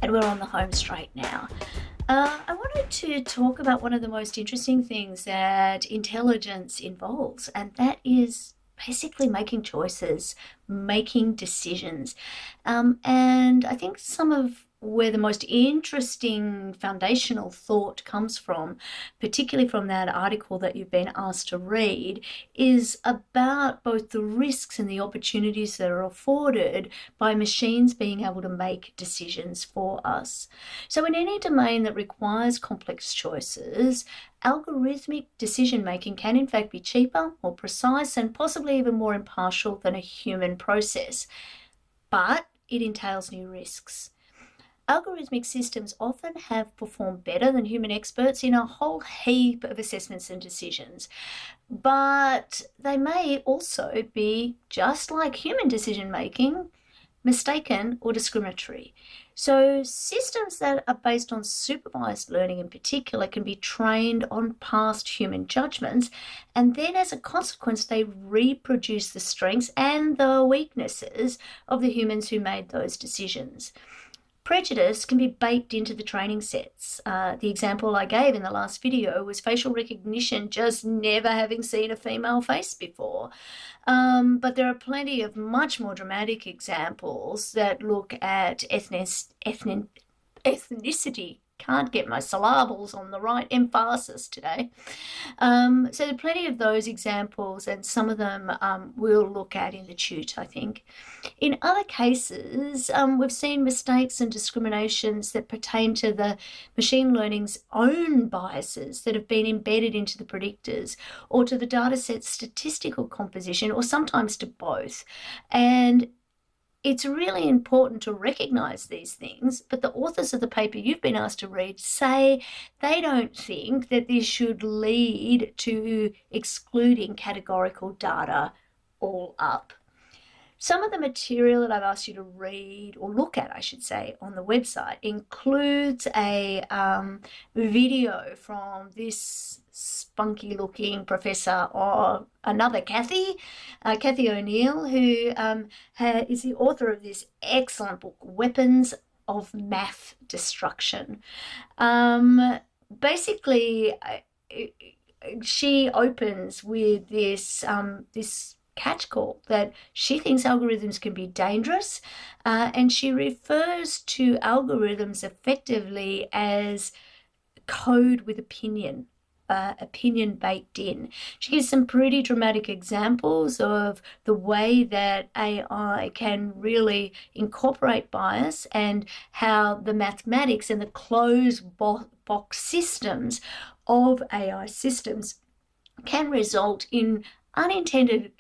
And we're on the home straight now. I wanted to talk about one of the most interesting things that intelligence involves, and that is basically making choices, making decisions. And I think some of where the most interesting foundational thought comes from, particularly from that article that you've been asked to read, is about both the risks and the opportunities that are afforded by machines being able to make decisions for us. So, in any domain that requires complex choices, algorithmic decision making can in fact be cheaper, more precise, and possibly even more impartial than a human process. But it entails new risks. Algorithmic systems often have performed better than human experts in a whole heap of assessments and decisions, but they may also be, just like human decision making, mistaken or discriminatory. So systems that are based on supervised learning in particular can be trained on past human judgments, and then as a consequence they reproduce the strengths and the weaknesses of the humans who made those decisions. Prejudice can be baked into the training sets. The example I gave in the last video was facial recognition just never having seen a female face before. But there are plenty of much more dramatic examples that look at ethnicity. Can't get my syllables on the right emphasis today. So there are plenty of those examples, and some of them we'll look at in the tute, I think. In other cases, we've seen mistakes and discriminations that pertain to the machine learning's own biases that have been embedded into the predictors, or to the dataset's statistical composition, or sometimes to both. And it's really important to recognise these things, but the authors of the paper you've been asked to read say they don't think that this should lead to excluding categorical data all up. Some of the material that I've asked you to read, or look at, I should say, on the website includes a video from this spunky looking professor, or another Kathy O'Neill, who is the author of this excellent book, Weapons of Math Destruction. Basically, she opens with this catch call that she thinks algorithms can be dangerous, and she refers to algorithms effectively as code with opinion. Opinion baked in. She gives some pretty dramatic examples of the way that AI can really incorporate bias, and how the mathematics and the closed box systems of AI systems can result in unintended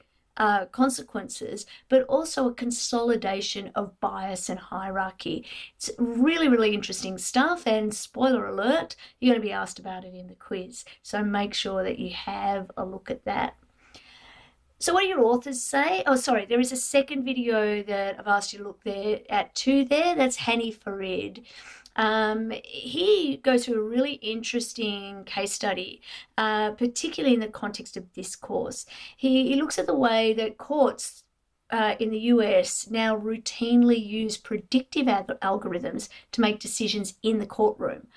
consequences, but also a consolidation of bias and hierarchy. It's really, really interesting stuff, and spoiler alert, you're going to be asked about it in the quiz, so make sure that you have a look at that. So what do your authors say? Oh, sorry, there is a second video that I've asked you to look at too there. That's Hani Farid. He goes through a really interesting case study, particularly in the context of this course. He looks at the way that courts in the US now routinely use predictive algorithms to make decisions in the courtroom,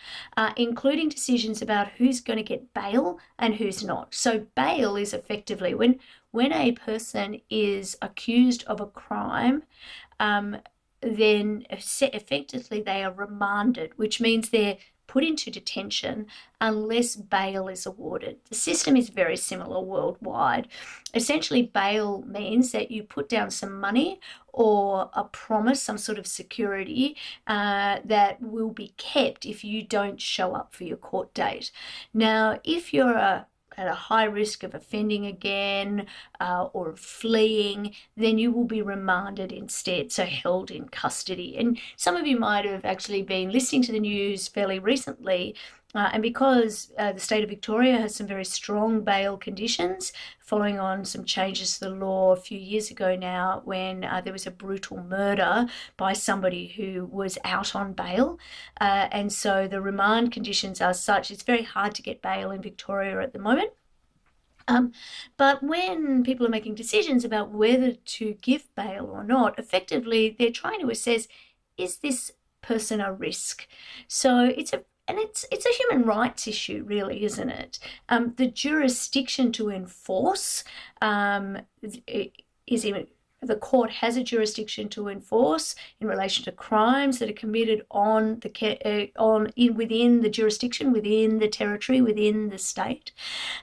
including decisions about who's going to get bail and who's not. So bail is effectively when a person is accused of a crime, then effectively they are remanded, which means they're put into detention unless bail is awarded. The system is very similar worldwide. Essentially, bail means that you put down some money or a promise, some sort of security that will be kept if you don't show up for your court date. Now, if you're at a high risk of offending again or fleeing, then you will be remanded instead, so held in custody. And some of you might have actually been listening to the news fairly recently, and because the state of Victoria has some very strong bail conditions following on some changes to the law a few years ago now, when there was a brutal murder by somebody who was out on bail. And so the remand conditions are such, it's very hard to get bail in Victoria at the moment. But when people are making decisions about whether to give bail or not, effectively they're trying to assess, is this person a risk. So it's a human rights issue, really, isn't it? The jurisdiction to enforce is in the court has a jurisdiction to enforce in relation to crimes that are committed within the jurisdiction, within the territory, within the state,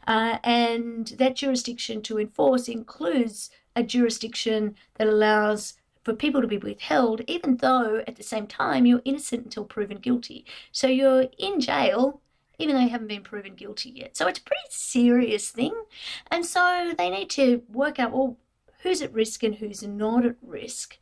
and that jurisdiction to enforce includes a jurisdiction that allows for people to be withheld, even though at the same time you're innocent until proven guilty. So you're in jail even though you haven't been proven guilty yet. So it's a pretty serious thing. And so they need to work out, well, who's at risk and who's not at risk.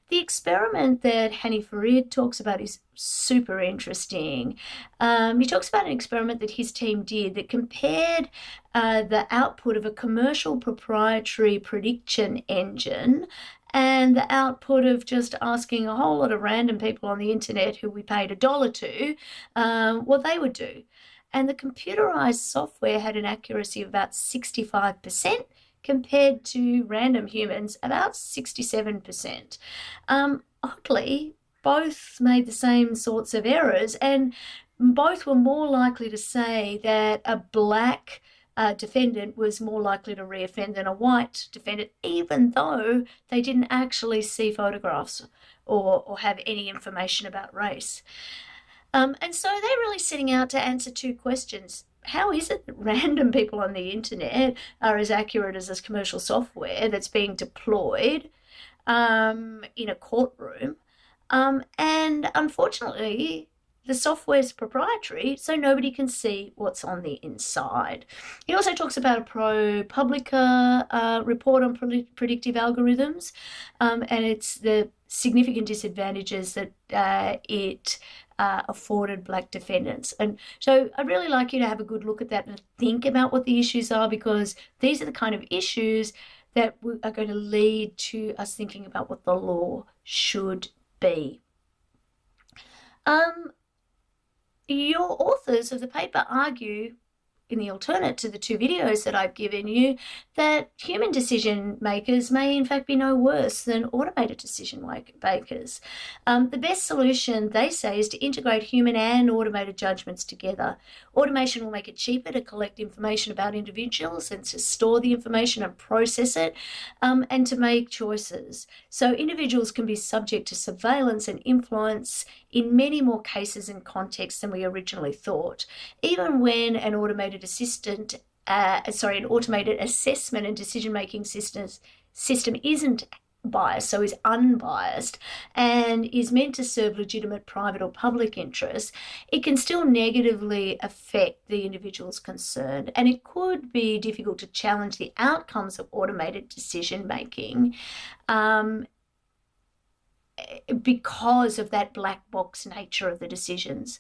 The experiment that Hani Farid talks about is super interesting. He talks about an experiment that his team did that compared the output of a commercial proprietary prediction engine and the output of just asking a whole lot of random people on the internet who we paid $1 to what they would do. And the computerized software had an accuracy of about 65%, compared to random humans, about 67%. Oddly, both made the same sorts of errors, and both were more likely to say that a black defendant was more likely to reoffend than a white defendant, even though they didn't actually see photographs or have any information about race. And so they're really setting out to answer two questions. How is it that random people on the internet are as accurate as this commercial software that's being deployed in a courtroom? And unfortunately, the software is proprietary, so nobody can see what's on the inside. He also talks about a ProPublica report on predictive algorithms, and it's the significant disadvantages that it afforded black defendants. And so I'd really like you to have a good look at that and think about what the issues are, because these are the kind of issues that are going to lead to us thinking about what the law should be. Your authors of the paper argue, in the alternate to the two videos that I've given you, that human decision makers may in fact be no worse than automated decision makers. The best solution, they say, is to integrate human and automated judgments together. Automation will make it cheaper to collect information about individuals and to store the information and process it, and to make choices. So individuals can be subject to surveillance and influence in many more cases and contexts than we originally thought, even when an automated assessment and decision-making system isn't biased, so is unbiased, and is meant to serve legitimate private or public interests, it can still negatively affect the individuals concerned, and it could be difficult to challenge the outcomes of automated decision-making because of that black box nature of the decisions.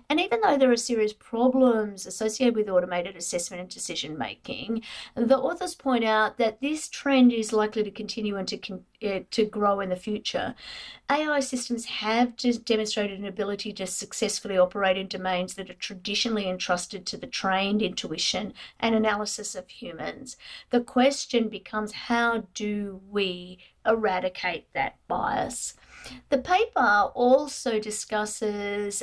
And even though there are serious problems associated with automated assessment and decision making, the authors point out that this trend is likely to continue and to grow in the future. AI systems have demonstrated an ability to successfully operate in domains that are traditionally entrusted to the trained intuition and analysis of humans. The question becomes, how do we eradicate that bias? The paper also discusses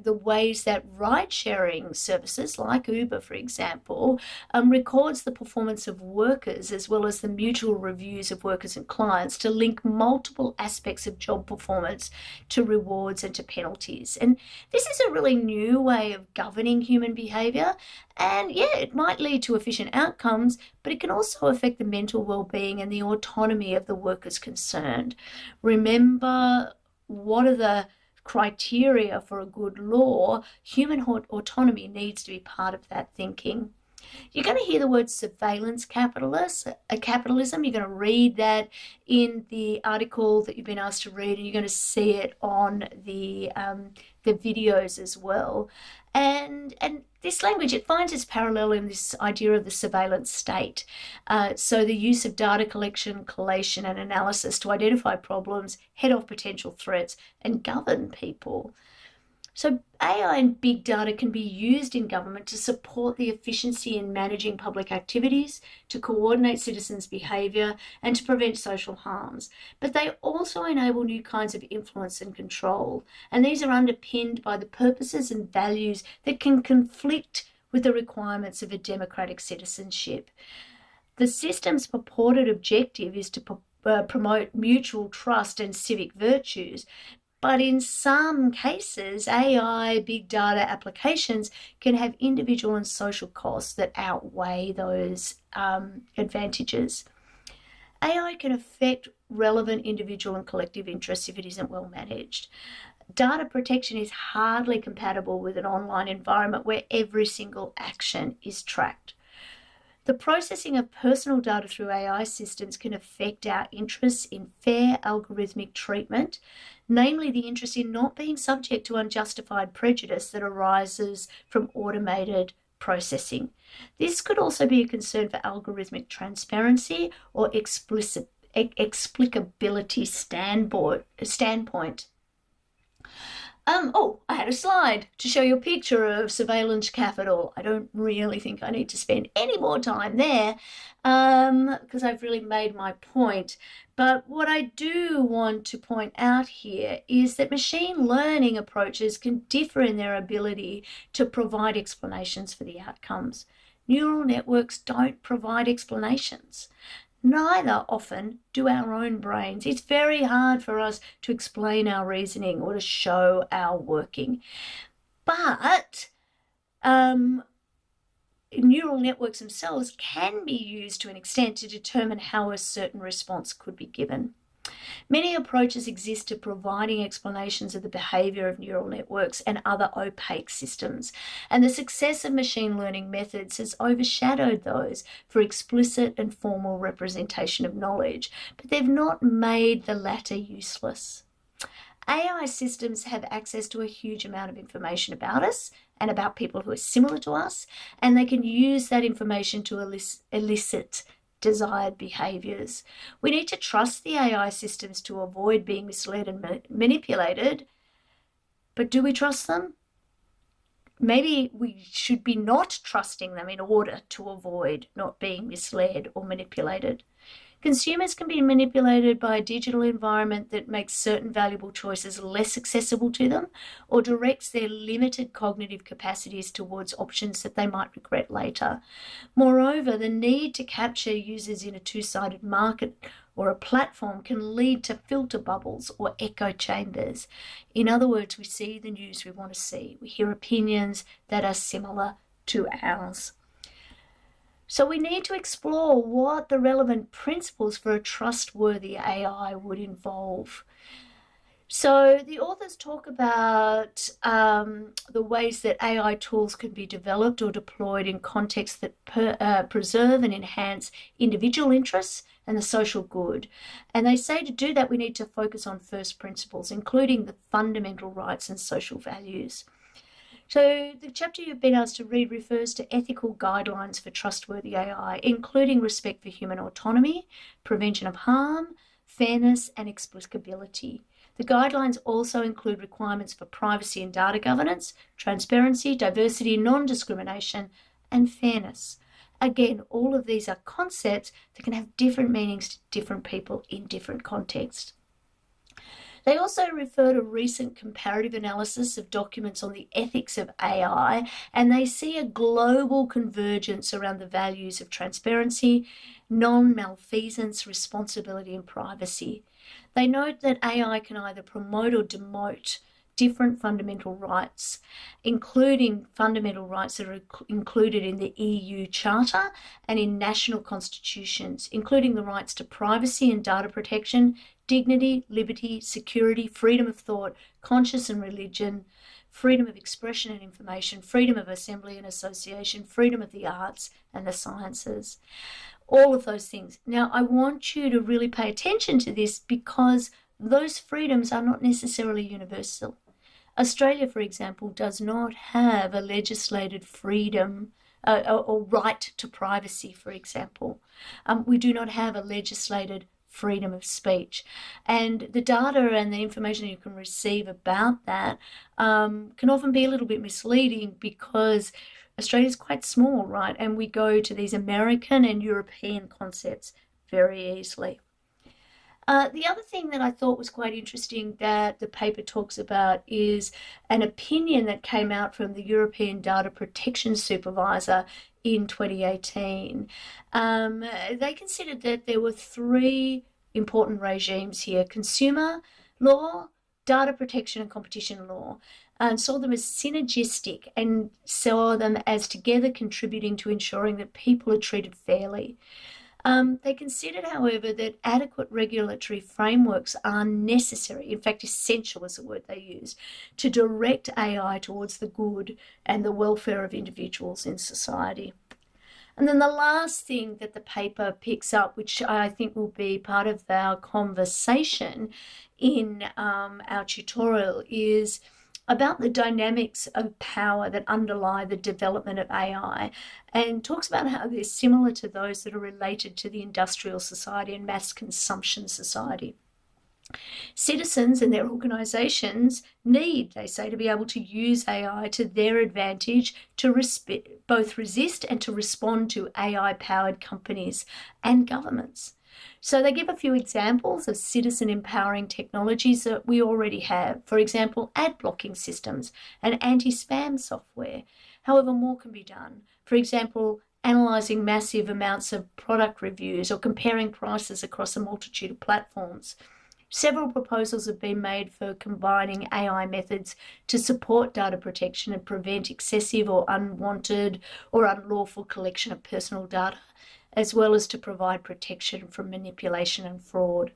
the ways that ride-sharing services like Uber, for example, records the performance of workers as well as the mutual reviews of workers and clients to link multiple aspects of job performance to rewards and to penalties. And this is a really new way of governing human behaviour. And yeah, it might lead to efficient outcomes, but it can also affect the mental well-being and the autonomy of the workers concerned. Remember, what are the criteria for a good law? Human autonomy needs to be part of that thinking. You're going to hear the word surveillance capitalism. You're going to read that in the article that you've been asked to read, and you're going to see it on the videos as well. And this language, it finds its parallel in this idea of the surveillance state. So the use of data collection, collation, and analysis to identify problems, head off potential threats, and govern people. So AI and big data can be used in government to support the efficiency in managing public activities, to coordinate citizens' behaviour, and to prevent social harms. But they also enable new kinds of influence and control, and these are underpinned by the purposes and values that can conflict with the requirements of a democratic citizenship. The system's purported objective is to promote mutual trust and civic virtues, but in some cases, AI, big data applications can have individual and social costs that outweigh those advantages. AI can affect relevant individual and collective interests if it isn't well managed. Data protection is hardly compatible with an online environment where every single action is tracked. The processing of personal data through AI systems can affect our interests in fair algorithmic treatment, namely the interest in not being subject to unjustified prejudice that arises from automated processing. This could also be a concern for algorithmic transparency or explicability standpoint. I had a slide to show you a picture of surveillance capital. I don't really think I need to spend any more time there because I've really made my point. But what I do want to point out here is that machine learning approaches can differ in their ability to provide explanations for the outcomes. Neural networks don't provide explanations. Neither often do our own brains. It's very hard for us to explain our reasoning or to show our working. But neural networks themselves can be used to an extent to determine how a certain response could be given. Many approaches exist to providing explanations of the behaviour of neural networks and other opaque systems, and the success of machine learning methods has overshadowed those for explicit and formal representation of knowledge, but they've not made the latter useless. AI systems have access to a huge amount of information about us and about people who are similar to us, and they can use that information to elicit desired behaviours. We need to trust the AI systems to avoid being misled and manipulated, but do we trust them? Maybe we should be not trusting them in order to avoid not being misled or manipulated. Consumers can be manipulated by a digital environment that makes certain valuable choices less accessible to them or directs their limited cognitive capacities towards options that they might regret later. Moreover, the need to capture users in a two-sided market or a platform can lead to filter bubbles or echo chambers. In other words, we see the news we want to see. We hear opinions that are similar to ours. So we need to explore what the relevant principles for a trustworthy AI would involve. So the authors talk about the ways that AI tools can be developed or deployed in contexts that preserve and enhance individual interests and the social good. And they say to do that, we need to focus on first principles, including the fundamental rights and social values. So the chapter you've been asked to read refers to ethical guidelines for trustworthy AI, including respect for human autonomy, prevention of harm, fairness, and explicability. The guidelines also include requirements for privacy and data governance, transparency, diversity, non-discrimination, and fairness. Again, all of these are concepts that can have different meanings to different people in different contexts. They also refer to recent comparative analysis of documents on the ethics of AI, and they see a global convergence around the values of transparency, non-malfeasance, responsibility, and privacy. They note that AI can either promote or demote different fundamental rights, including fundamental rights that are included in the EU Charter and in national constitutions, including the rights to privacy and data protection, dignity, liberty, security, freedom of thought, conscience and religion, freedom of expression and information, freedom of assembly and association, freedom of the arts and the sciences. All of those things. Now, I want you to really pay attention to this because those freedoms are not necessarily universal. Australia, for example, does not have a legislated freedom or right to privacy, for example. We do not have a legislated freedom of speech. And the data and the information you can receive about that can often be a little bit misleading because Australia's quite small, right? And we go to these American and European concepts very easily. The other thing that I thought was quite interesting that the paper talks about is an opinion that came out from the European Data Protection Supervisor in 2018. They considered that there were three important regimes here: consumer law, data protection, and competition law, and saw them as synergistic and saw them as together contributing to ensuring that people are treated fairly. They considered, however, that adequate regulatory frameworks are necessary, in fact, essential is the word they used, to direct AI towards the good and the welfare of individuals in society. And then the last thing that the paper picks up, which I think will be part of our conversation in our tutorial, is about the dynamics of power that underlie the development of AI, and talks about how they're similar to those that are related to the industrial society and mass consumption society. Citizens and their organisations need, they say, to be able to use AI to their advantage to both resist and to respond to AI-powered companies and governments. So they give a few examples of citizen empowering technologies that we already have. For example, ad blocking systems and anti-spam software. However, more can be done. For example, analysing massive amounts of product reviews or comparing prices across a multitude of platforms. Several proposals have been made for combining AI methods to support data protection and prevent excessive or unwanted or unlawful collection of personal data, as well as to provide protection from manipulation and fraud.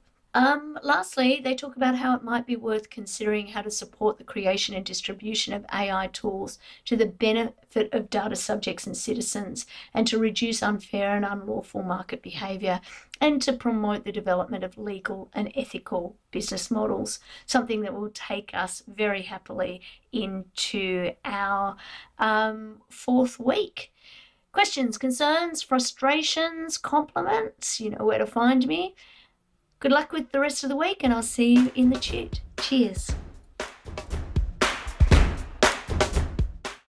Lastly, they talk about how it might be worth considering how to support the creation and distribution of AI tools to the benefit of data subjects and citizens, and to reduce unfair and unlawful market behaviour, and to promote the development of legal and ethical business models, something that will take us very happily into our fourth week. Questions, concerns, frustrations, compliments, you know where to find me. Good luck with the rest of the week, and I'll see you in the tute. Cheers.